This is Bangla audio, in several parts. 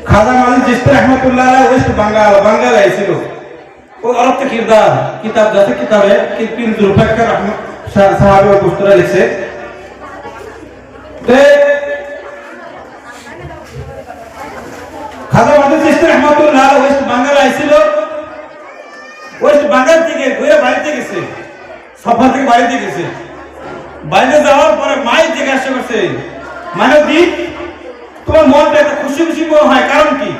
খাজা মাজিদ চিশতি রহমাতুল্লাহ আলাইহি ওয়েস্ট বাঙ্গাল আইছিল। ও আরবতে কিরদার কিতাব যাতে কিতাবে কি পীর জুলফিকার রহমান সাহাবী ও পুস্তরে লিখছে তে খাজা মাজিদ চিশতি রহমাতুল্লাহ আলাইহি ওয়েস্ট বাঙ্গাল আইছিল। ওয়েস্ট বাঙ্গাল থেকে ঘুরে বাড়িতে গেছে, সফা থেকে বাড়িতে গেছে। বাড়িতে যাওয়ার পরে মাই জিজ্ঞাসা করছে, মানে দি তোমার মনটা এত খুশি খুশি হয় কারণ কি?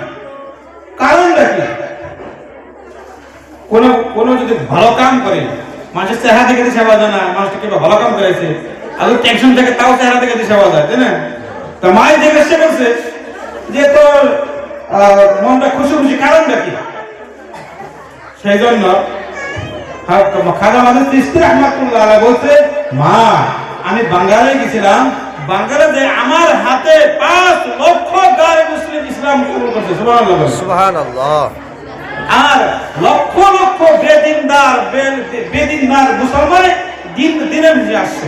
কারণটা কি? কোন যদি ভালো কাম করে মানুষের চেহারা দেখে সেবা যায় না, মানুষটা কিংবা ভালো কাম করেছে আর টেনশন থাকে তাও চেহারা দেখে সেবা যায়, তাই না? তো মাই জিজ্ঞাসা করছে যে তোর মনটা খুশি খুশি কারণটা কি? সেই জন্য খাজা মাজিদ চিশতি রহমাতুল্লাহ আলাইহি বলছে, মা আমি বাঙ্গালে গেছিলাম, বাঙ্গালে যে আমার হাতে 5 লক্ষ গায়ে মুসলিম ইসলাম কবুল করছে। সুবহানাল্লাহ সুবহানাল্লাহ। আর লক্ষ লক্ষ বেদিনদার মুসলমান দিনের মধ্যে আসছে।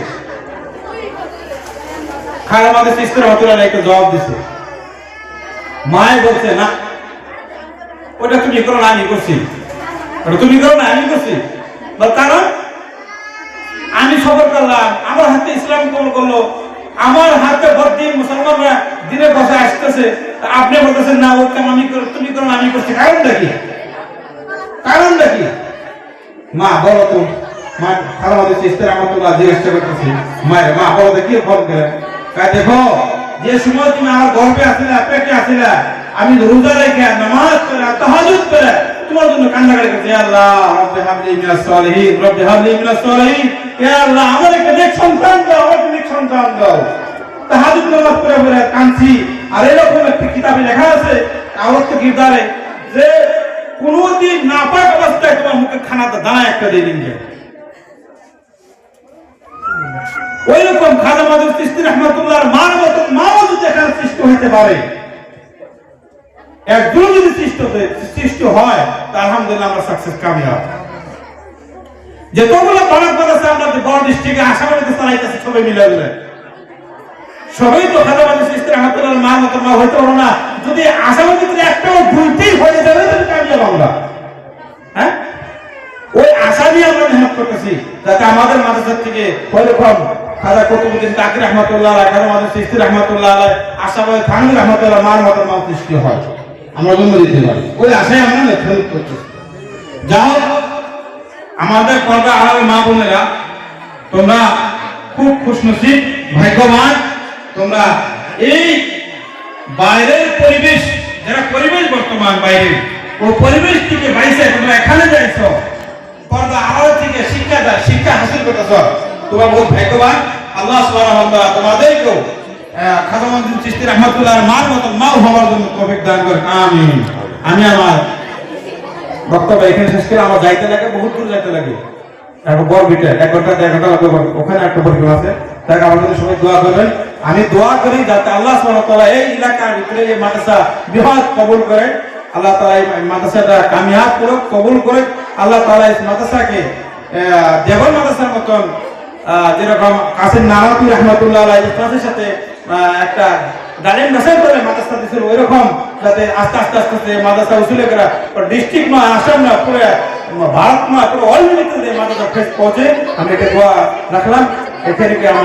খাজা মাজিদ চিশতি রহমাতুল্লাহ আলাইহি একটা জবাব দিছে। মায় বলছে, না ওটা তুমি করো না আমি করছি, ওটা তুমি করো না আমি করছি। কারণ আমি সফর করলাম, আমার হাতে ইসলাম কবুল করলো, আমার হাতে ভর্তি মুসলমানরা দিনের বসে আসতেছে, আপনি বলতেছেন না ওর কাম আমি করো তুমি করো আমি করছি। কারণটা কি? কারণটা কি? মা বলো তো। মা খাজা মাজিদ চিশতি রহমাতুল্লাহ জিজ্ঞাসা করতেছি, মায়ের মা বলো তো কি ফোন করে? দেখো যে সময় তুমি আমার গর্ভে আসিলা, পেটে আসিলা, আমি রোজা রেখে নামাজ পড়ে তাহাজ্জুদ পড়ে তোমার জন্য কান্নাকাটি করছি, ইয়া আল্লাহ রব্বি হাবলি মিনাস সালিহিন, রব্বি হাবলি মিনাস সালিহিন, ইয়া আল্লাহ আমার একটা নেক সন্তান দাও, আমার একটা নেক সন্তান দাও। তাহাজ্জুদ নামাজ পড়ে পড়ে কাঁদছি। আর এরকম একটা কিতাবে লেখা আছে আওরত কিরদারে যে কোনদিন নাপাক অবস্থায় তোমার মুখে খানাতে দানা একটা দিয়ে দিন। ওইরকম খাজা মাজিদ চিশতি রহমাতুল্লাহর মার মতো মাও যদি এখানে সৃষ্টি হইতে পারে, একজন যদি সৃষ্টি হয় তা আলহামদুলিল্লাহ আমরা সাকসেস কামিয়াব। যেতগুলো বানাত মাদ্রাসা আমরা বড় ডিস্ট্রিক্টে আসামিতে চালাইতেছি সবাই মিলে গেলে সবাই তো খাজা মাজিদ চিশতি রহমাতুল্লাহর মার মতো মা হইতে পারো না। যদি আসামিতে একটাও ভুলতেই হয়ে যাবে তাহলে কামিয়াব আমরা। হ্যাঁ, ওই আশা নিয়ে আমরা মেহনত করতেছি যাতে আমাদের মাদ্রাসা থেকে ওইরকম খাজা কুতুবউদ্দিন কাকি রহমাতুল্লাহ আলাইহি, খাজা মাজিদ চিশতি রহমাতুল্লাহ আলাইহি, আশাবাদ থানভী রহমাতুল্লাহ মার মতো মা সৃষ্টি হয়, আমরা জন্ম দিতে পারি। ওই আশায় আমরা মেহনত করতেছি। যাও আমাদের পর্দা আড়ালের মা বোনেরা, তোমরা খুব খুশনসিব ভাগ্যবান। তোমরা এই বাইরের পরিবেশ, যারা পরিবেশ বর্তমান বাইরের ও পরিবেশ থেকে বাইরে তোমরা এখানে যাইছো, পর্দা আড়াল থেকে শিক্ষা হাসিল করতেছ, তোমরা বহুত ভাগ্যবান। আল্লাহ সুবহানাহু ওয়া তাআলা তোমাদেরকেও খাজা মাজিদ চিশতি রহমাতুল্লাহর মার মতো মা হওয়ার জন্য তৌফিক দান করেন, আমিন। আমি আমার বক্তব্য এখানে শেষ করে আমার যাইতে লাগে, বহুত দূর যাইতে লাগে, একটা বড় বিটে 1 ঘন্টা 1.5 ঘন্টা লাগবে, ওখানে একটা পরিক্রমা আছে। তাই আমার জন্য সবাই দোয়া করবেন। আমি দোয়া করি যাতে আল্লাহ সুবহানাহু ওয়া তাআলা এই এলাকার ভিতরে এই মাদ্রাসা বিহাত কবুল করেন, আল্লাহ তাআলা এই মাদ্রাসাটা কামিয়াব করুক, কবুল করে আল্লাহ তাআলা এই মাদ্রাসাকে দেবল মাদ্রাসার মতন যেরকম কাসিম নানাতুর রহমাতুল্লাহ আলাইহি ইসলামের সাথে একটা ডালিম গাছের করে মাদ্রাসা দিছিল, ওইরকম যাতে আস্তে আস্তে আস্তে মাদ্রাসা উসুলে করা ডিস্ট্রিক্ট নয়, আসাম না, পুরো ভারত নয়, পুরো অল ইন্ডিয়াতে মাদ্রাসা ফেস পৌঁছে। আমি এটা দোয়া রাখলাম। এখানে কি আমার